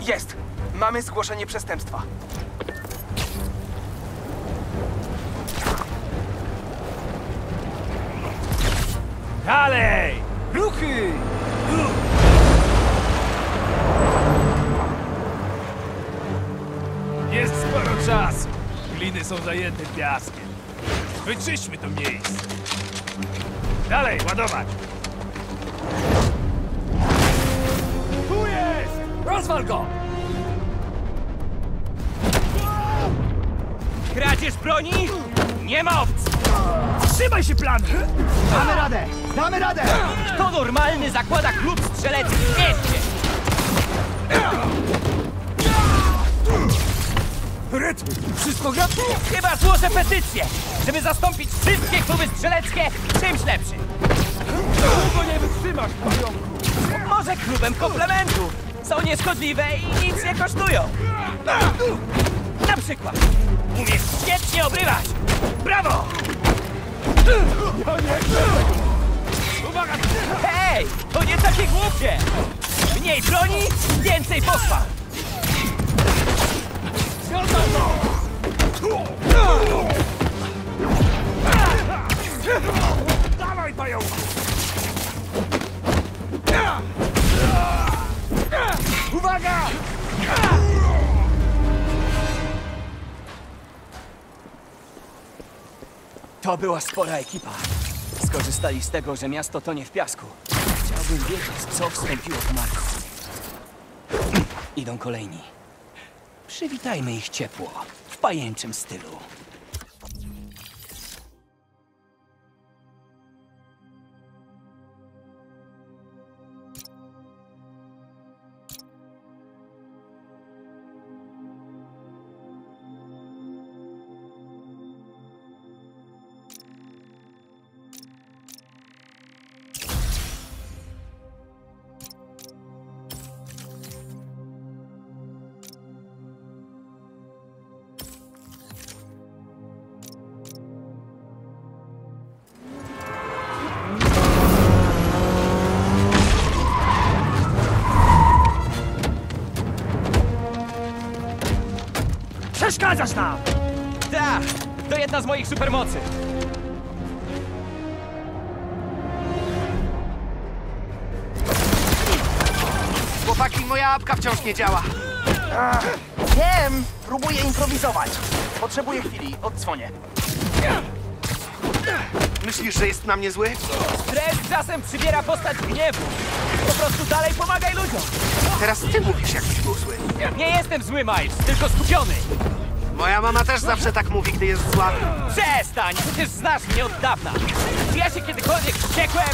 Jest! Mamy zgłoszenie przestępstwa. Dalej! Ruchy! Jest sporo czasu. Gliny są zajęte piaskiem. Wyczyśmy to miejsce. Dalej, ładować! Tu jest! Rozwal go! Kradzież broni? Nie ma opcji! Trzymaj się planu! Damy radę! Damy radę! Kto normalny zakłada klub strzelecki w mieście? Rytm! Wszystko gra? Chyba złożę petycję, żeby zastąpić wszystkie kluby strzeleckie czymś lepszym. Długo nie wytrzymasz, pająku! Może klubem komplementów. Są nieszkodliwe i nic nie kosztują. Na przykład umiesz świetnie obrywać. Brawo! Ja nie chcę! Uwaga! Hej, to nie takie głupie! Mniej broni, więcej pochwał. Związał go! Dawaj, pająku! Uwaga! To była spora ekipa. Skorzystali z tego, że miasto tonie w piasku. Chciałbym wiedzieć, co wstąpiło w markę. Idą kolejni. Przywitajmy ich ciepło, w pajęczym stylu. Przeszkadzasz nam! Tak, to jedna z moich supermocy. Chłopaki, moja apka wciąż nie działa. Wiem! Próbuję improwizować. Potrzebuję chwili, odzwonię. Myślisz, że jest na mnie zły? Stres czasem przybiera postać gniewu. Po prostu dalej pomagaj ludziom. Teraz ty mówisz, jakbyś był zły. Nie jestem zły, Miles, tylko skupiony. Moja mama też zawsze tak mówi, gdy jest zła. Przestań, przecież znasz mnie od dawna. Czy ja się kiedykolwiek wściekłem?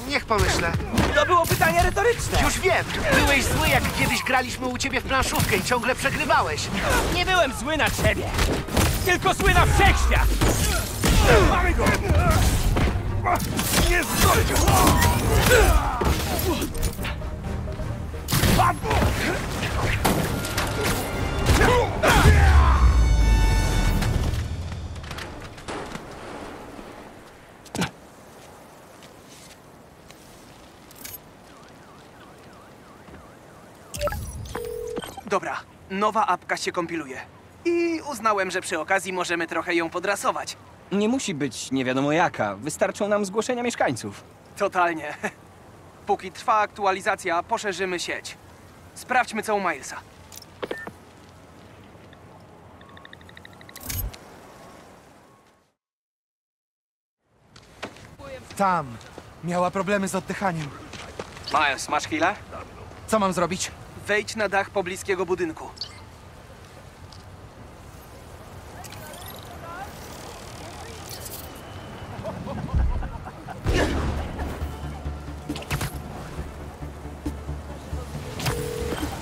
Niech pomyślę. To było pytanie retoryczne. Już wiem, byłeś zły, jak kiedyś graliśmy u ciebie w planszówkę i ciągle przegrywałeś. Nie byłem zły na ciebie, tylko zły na wszechświat. Mamy go! Nie zdolnie! Dobra, nowa apka się kompiluje. I uznałem, że przy okazji możemy trochę ją podrasować. Nie musi być nie wiadomo jaka. Wystarczą nam zgłoszenia mieszkańców. Totalnie. Póki trwa aktualizacja, poszerzymy sieć. Sprawdźmy, co u Milesa. Tam. Miała problemy z oddychaniem. Miles, masz chwilę? Co mam zrobić? Wejdź na dach pobliskiego budynku.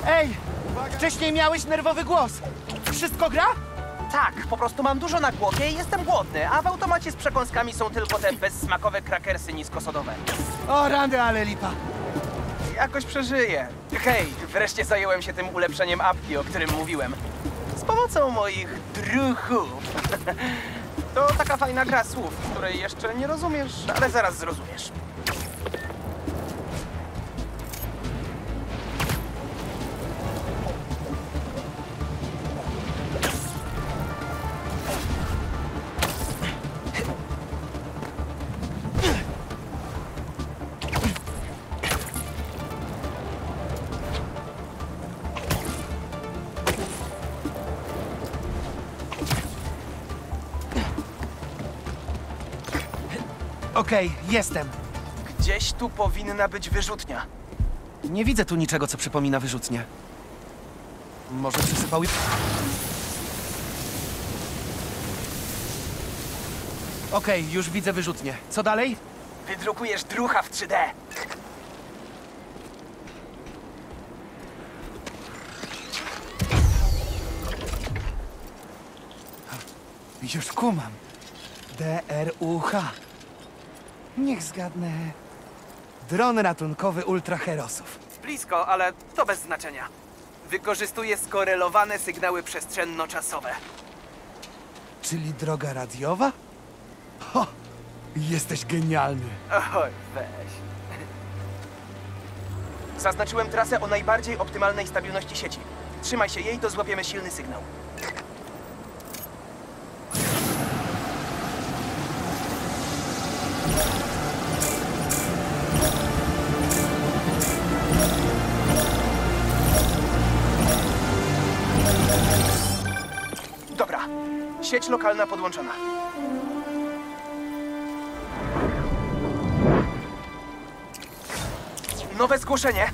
Ej! Wcześniej miałeś nerwowy głos. Wszystko gra? Tak, po prostu mam dużo na głowie i jestem głodny, a w automacie z przekąskami są tylko te bezsmakowe krakersy niskosodowe. O, randy, ale lipa. Jakoś przeżyję. Hej, wreszcie zająłem się tym ulepszeniem apki, o którym mówiłem. Z pomocą moich druchów. To taka fajna gra słów, której jeszcze nie rozumiesz, ale zaraz zrozumiesz. Okej, jestem. Gdzieś tu powinna być wyrzutnia. Nie widzę tu niczego, co przypomina wyrzutnię. Może przysypały... Okej, już widzę wyrzutnię. Co dalej? Wydrukujesz drucha w 3D. Już kumam. DRUH. Niech zgadnę. Dron ratunkowy ultraherosów. Blisko, ale to bez znaczenia. Wykorzystuje skorelowane sygnały przestrzenno-czasowe. Czyli droga radiowa? Ho! Jesteś genialny. Oj, weź. Zaznaczyłem trasę o najbardziej optymalnej stabilności sieci. Trzymaj się jej, to złapiemy silny sygnał. Dobra, sieć lokalna podłączona. Nowe zgłoszenie.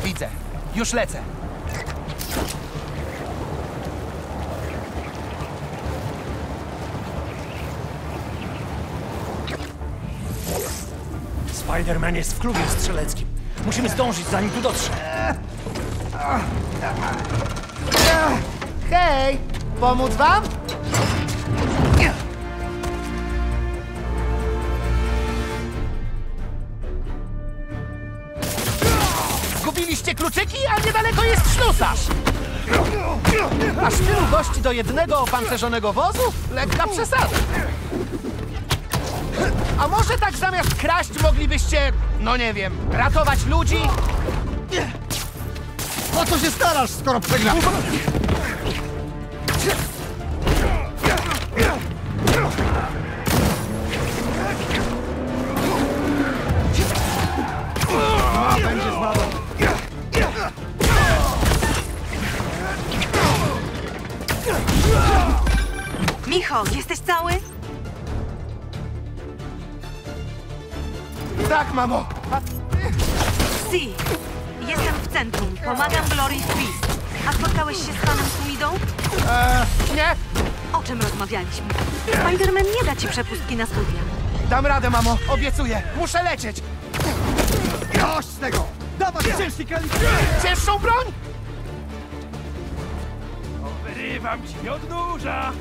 Widzę. Już lecę. Spider-Man jest w klubie strzeleckim. Musimy zdążyć, zanim tu dotrze. Hej! Pomóc wam? Zgubiliście kluczyki, a niedaleko jest ślusarz! Aż tylu gości do jednego opancerzonego wozu? Lekka przesada. A może tak zamiast kraść moglibyście, no nie wiem, ratować ludzi? Po co się starasz, skoro przegrałeś? Będzie znowu. Micho, jesteś cały? Tak, mamo! Si. Jestem w centrum. Pomagam Glory w Beast. A spotkałeś się z panem Sumidą? Nie! O czym rozmawialiśmy? Spider-Man nie da ci przepustki na studia. Dam radę, mamo! Obiecuję! Muszę lecieć! Dość z tego! Dawać ciężki kaliber! Cięższą broń? Wyrywam ci od nóża!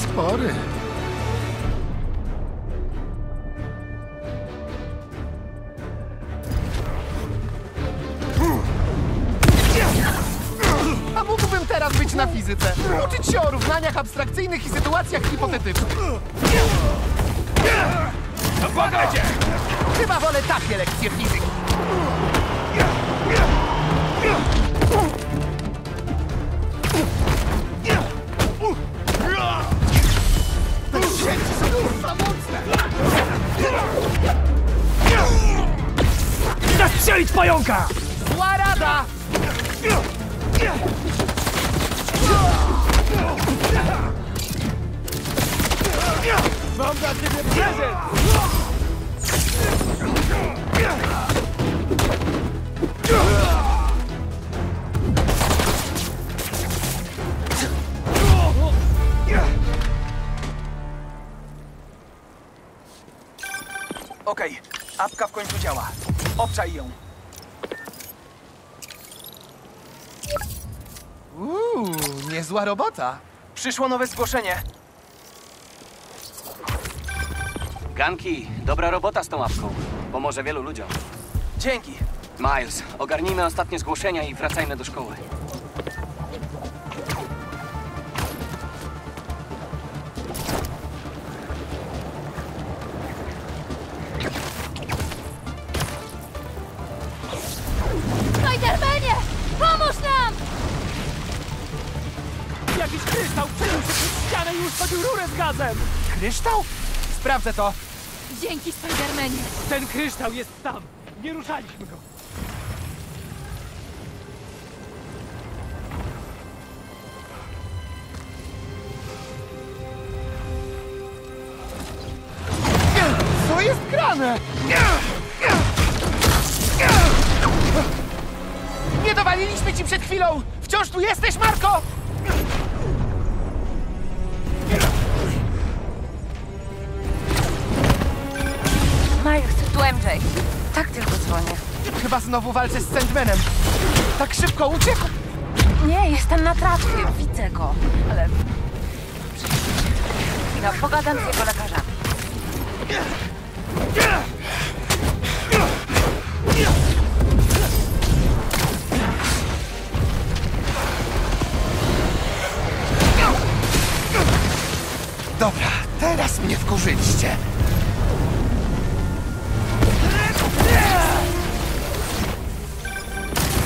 Spory. A mógłbym teraz być na fizyce. Uczyć się o równaniach abstrakcyjnych i sytuacjach hipotetycznych. No pogodzie! Chyba wolę takie lekcje fizyki. Zastrzelić pająka! Zła rada! Mam dla ciebie prezent! Okej, apka w końcu działa. Obczaj ją. Niezła robota. Przyszło nowe zgłoszenie. Ganki, dobra robota z tą apką. Pomoże wielu ludziom. Dzięki. Miles, ogarnijmy ostatnie zgłoszenia i wracajmy do szkoły. Spider-Manie! Pomóż nam! Jakiś kryształ przebił się przez ścianę i uszkodził rurę z gazem! Kryształ? Sprawdzę to. Dzięki, Spidermanie. Ten kryształ jest tam! Nie ruszaliśmy go! Co jest grane? Nie dowaliliśmy ci przed chwilą! Wciąż tu jesteś, Marko? Miles, tu MJ. Tak tylko dzwonię. Chyba znowu walczę z Sandmanem. Tak szybko uciekł? Nie, jestem na tratwie. Widzę go. Ale... No, pogadam z jego lekarzami. Dobra, teraz mnie wkurzyliście.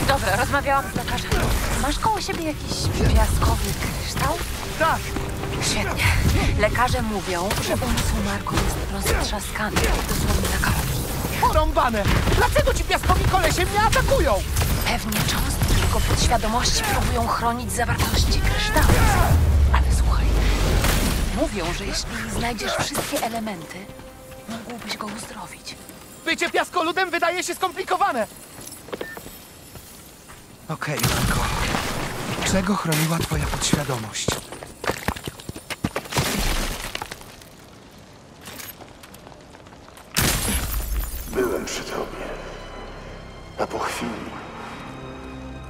Dobra, rozmawiałam z lekarzem. Masz koło siebie jakiś piaskowy kryształ? Tak, Świetnie. Lekarze mówią, że umysł Marko jest roztrzaskany, dosłownie na kawałki. porąbane! Dlaczego ci piaskowi kolesie mnie atakują? Pewnie cząstki jego podświadomości próbują chronić zawartości kryształu. Ale słuchaj, mówią, że jeśli znajdziesz wszystkie elementy, mógłbyś go uzdrowić. Bycie piaskoludem wydaje się skomplikowane. Okej, Marko. Czego chroniła twoja podświadomość? Byłem przy tobie, a po chwili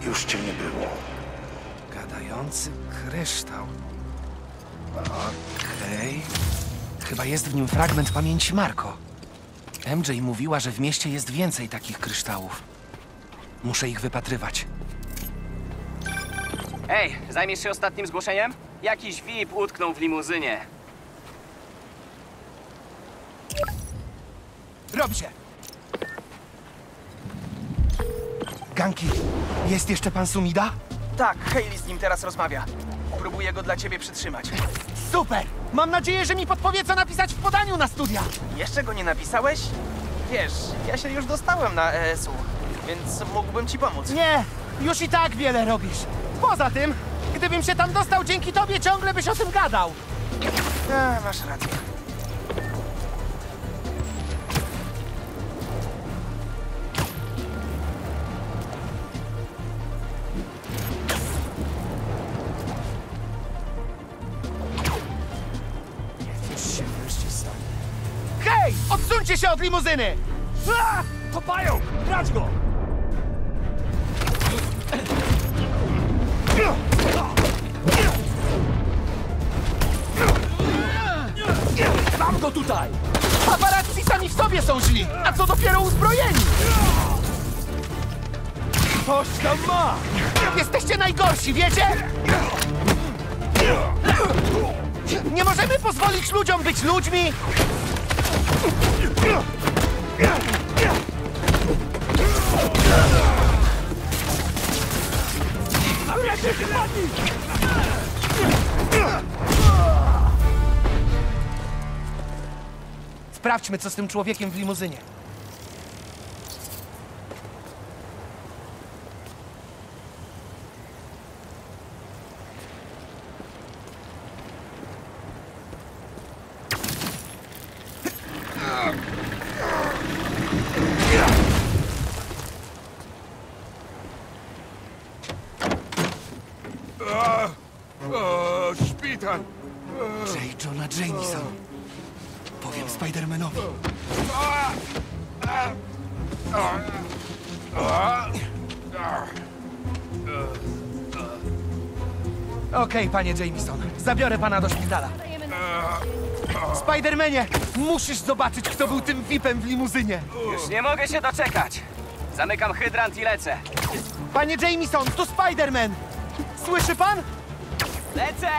już cię nie było. Gadający kryształ. Okej. Chyba jest w nim fragment pamięci Marko. MJ mówiła, że w mieście jest więcej takich kryształów. Muszę ich wypatrywać. Ej, zajmiesz się ostatnim zgłoszeniem? Jakiś VIP utknął w limuzynie. Robi się! Ganki, jest jeszcze pan Sumida? Tak, Hayley z nim teraz rozmawia. Próbuję go dla ciebie przytrzymać. Super! Mam nadzieję, że mi podpowie, co napisać w podaniu na studia. Jeszcze go nie napisałeś? Wiesz, ja się już dostałem na ESU, więc mógłbym ci pomóc. Nie, już i tak wiele robisz. Poza tym, gdybym się tam dostał dzięki tobie, ciągle byś o tym gadał. Masz rację. Coś się wreszcie stało. Hej, odsuńcie się od limuzyny! A! To pająk! Brać go! Mam go tutaj! Paparazzi sami w sobie są źli, a co dopiero uzbrojeni! Coś tam ma! Jesteście najgorsi, wiecie? Nie możemy pozwolić ludziom być ludźmi! Sprawdźmy, co z tym człowiekiem w limuzynie. Szpital! J. Jonah Jameson. Powiem Spidermanowi. Okej, panie Jameson. Zabiorę pana do szpitala. Spidermanie, musisz zobaczyć, kto był tym VIP-em w limuzynie. Już nie mogę się doczekać. Zamykam hydrant i lecę. Panie Jameson, tu Spiderman. Słyszy pan? Lecę!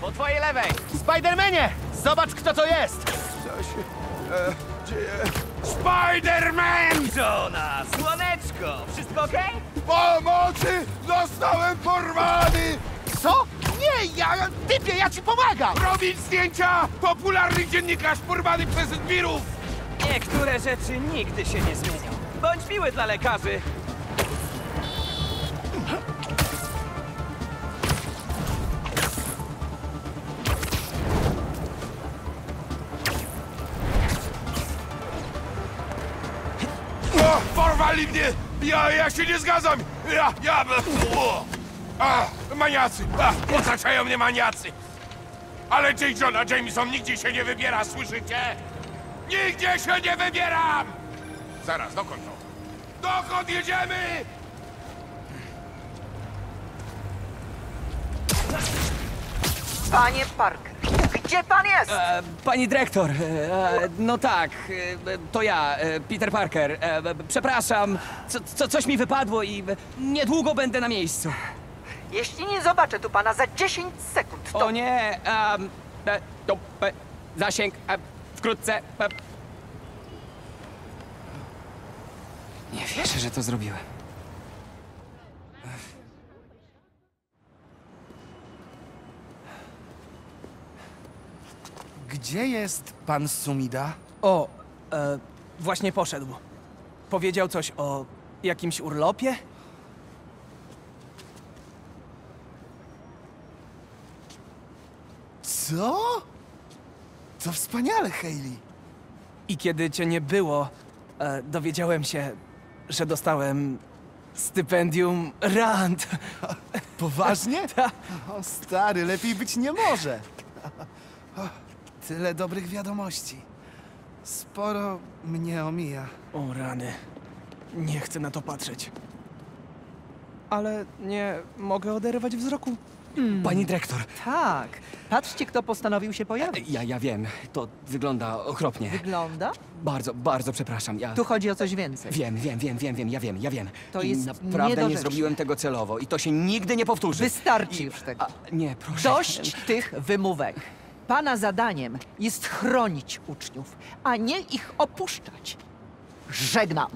Po twojej lewej! Spidermanie, zobacz, kto to jest. Spider-Man! Żona, słoneczko! Wszystko okej? Pomocy! Zostałem porwany! Co? Nie, typie, ja ci pomagam. Robić zdjęcia! Popularny dziennikarz porwany przez zbirów! Niektóre rzeczy nigdy się nie zmienią. Bądź miły dla lekarzy. O, porwali mnie! Ja się nie zgadzam! Maniacy! Otaczają mnie maniacy! Ale J. Jonah Jameson nigdzie się nie wybiera, słyszycie? Nigdzie się nie wybieram! Zaraz, dokąd to? Dokąd jedziemy? Panie Parker, gdzie pan jest? Pani dyrektor, no tak, to ja, Peter Parker. Przepraszam, coś mi wypadło i niedługo będę na miejscu. Jeśli nie zobaczę tu pana za 10 sekund, to... O nie, zasięg, wkrótce. Nie wierzę, że to zrobiłem. Gdzie jest pan Sumida? O, właśnie poszedł. Powiedział coś o jakimś urlopie? Co? To wspaniale, Hayley. I kiedy cię nie było, dowiedziałem się, że dostałem stypendium RAND. Poważnie? O, stary, lepiej być nie może. Tyle dobrych wiadomości. Sporo mnie omija. O rany. Nie chcę na to patrzeć. Ale nie mogę oderwać wzroku. Pani dyrektor, Tak, patrzcie, kto postanowił się pojawić. ja wiem, to wygląda okropnie. Wygląda? Bardzo przepraszam, Tu chodzi o coś więcej. Wiem, ja wiem. To I jest naprawdę nie niedorzecznie. zrobiłem tego celowo i to się nigdy nie powtórzy. Wystarczy już tego. Nie, proszę. Dość tych wymówek. Pana zadaniem jest chronić uczniów, a nie ich opuszczać. Żegnam.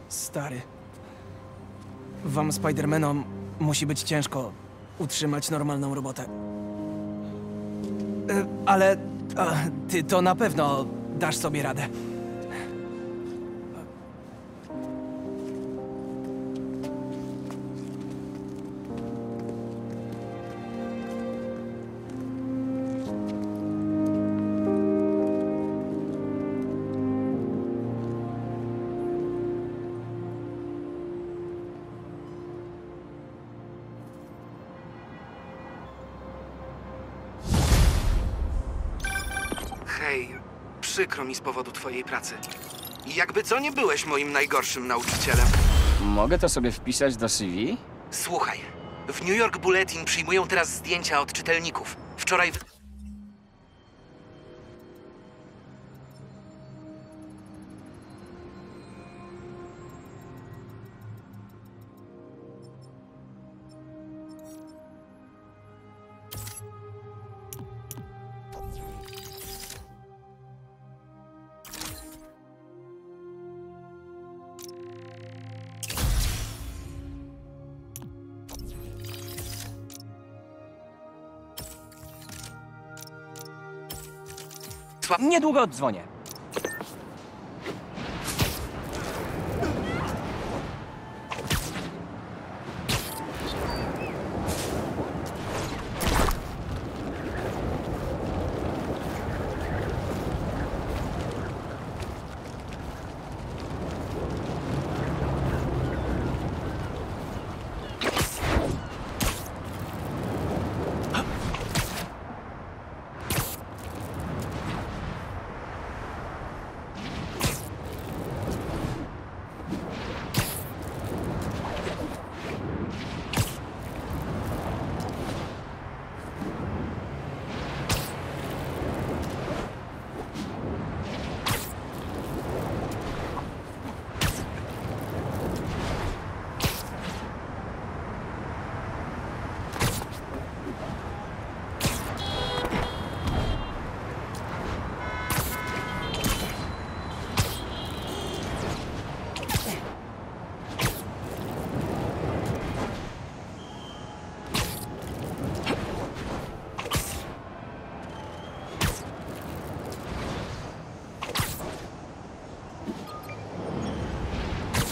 Stary. Wam, Spider-Manom, musi być ciężko utrzymać normalną robotę. Ale ty to na pewno dasz sobie radę. Hej, przykro mi z powodu twojej pracy. I jakby co, nie byłeś moim najgorszym nauczycielem. Mogę to sobie wpisać do CV? Słuchaj, w New York Bulletin przyjmują teraz zdjęcia od czytelników. Wczoraj... Niedługo oddzwonię.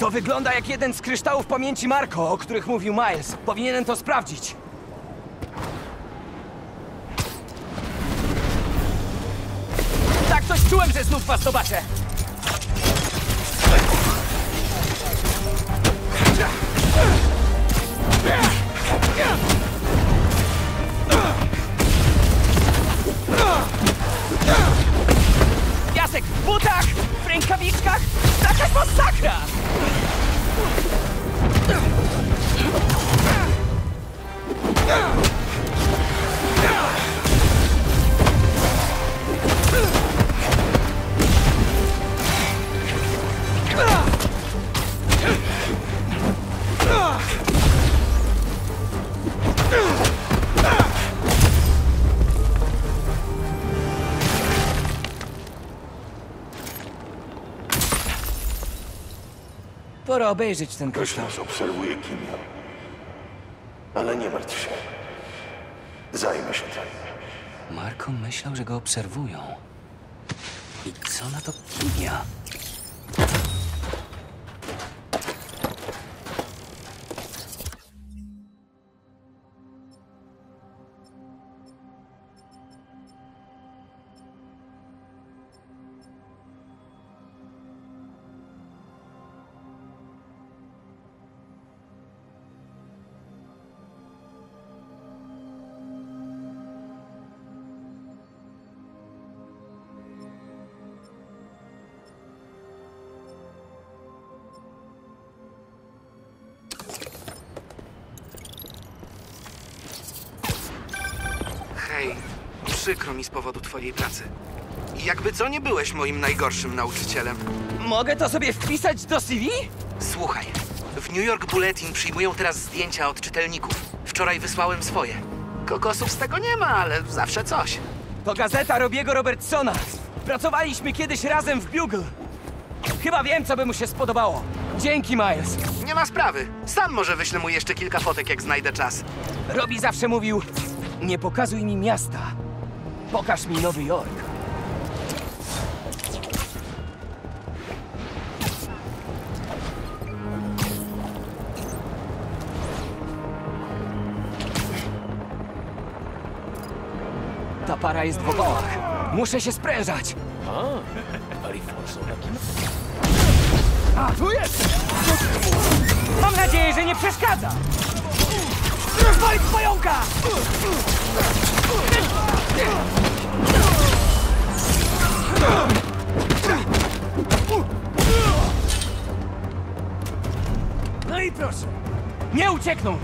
To wygląda jak jeden z kryształów pamięci Marco, o których mówił Miles. Powinienem to sprawdzić. Tak, coś czułem, że znów was zobaczę. Jasek w butach, w rękawiczkach, jakaś masakra! Pora obejrzeć ten kryształ. Ktoś nas obserwuje, Kimio. Ale nie martw się. Zajmę się tym. Marco myślał, że go obserwują. I co na to Kimia? Hej, przykro mi z powodu twojej pracy. Jakby co, nie byłeś moim najgorszym nauczycielem. Mogę to sobie wpisać do CV? Słuchaj, w New York Bulletin przyjmują teraz zdjęcia od czytelników. Wczoraj wysłałem swoje. Kokosów z tego nie ma, ale zawsze coś. To gazeta Robiego Robertsona. Pracowaliśmy kiedyś razem w Bugle. Chyba wiem, co by mu się spodobało. Dzięki, Miles. Nie ma sprawy. Sam może wyślę mu jeszcze kilka fotek, jak znajdę czas. Robi zawsze mówił: nie pokazuj mi miasta, pokaż mi Nowy Jork. Ta para jest w okołach. Muszę się sprężać. A, tu jest! Mam nadzieję, że nie przeszkadza. Rozwalić pająka! No i proszę. Nie uciekną!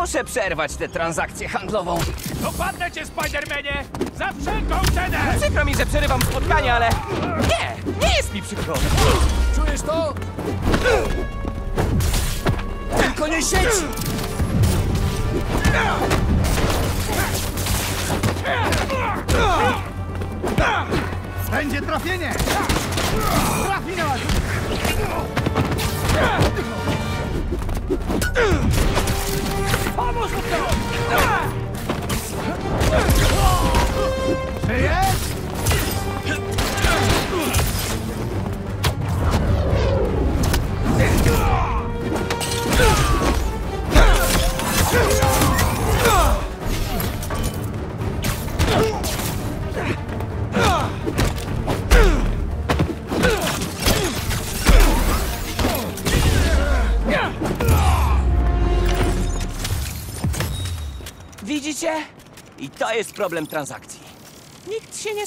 Muszę przerwać tę transakcję handlową. Dopadnę cię, Spidermanie! Za wszelką cenę! Przykro mi, że przerywam spotkanie, ale... Nie jest mi przykro. Czujesz to? Tylko nie siedź! Będzie trafienie! Trafi nas! Pomóż mu to! Żyjesz? Widzicie? I to jest problem transakcji. Nikt się nie